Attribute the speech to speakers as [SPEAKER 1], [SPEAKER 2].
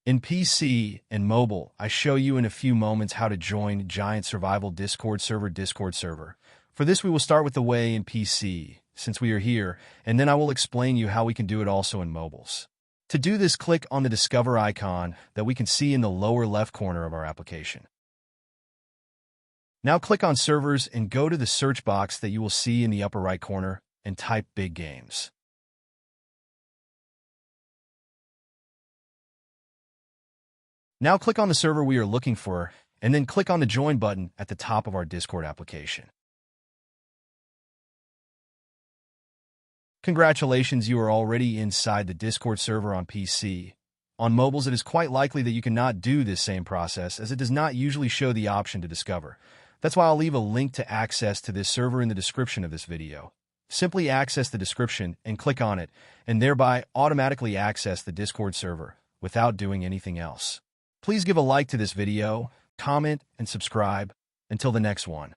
[SPEAKER 1] In PC and mobile, I show you in a few moments how to join Giant Survival Discord server. For this, we will start with the way in PC, since we are here, and then I will explain you how we can do it also in mobiles. To do this, click on the Discover icon that we can see in the lower left corner of our application. Now click on Servers and go to the search box that you will see in the upper right corner and type Big Games. Now click on the server we are looking for, and then click on the Join button at the top of our Discord application. Congratulations, you are already inside the Discord server on PC. On mobiles, it is quite likely that you cannot do this same process, as it does not usually show the option to discover. That's why I'll leave a link to access to this server in the description of this video. Simply access the description and click on it, and thereby automatically access the Discord server without doing anything else. Please give a like to this video, comment, and subscribe. Until the next one.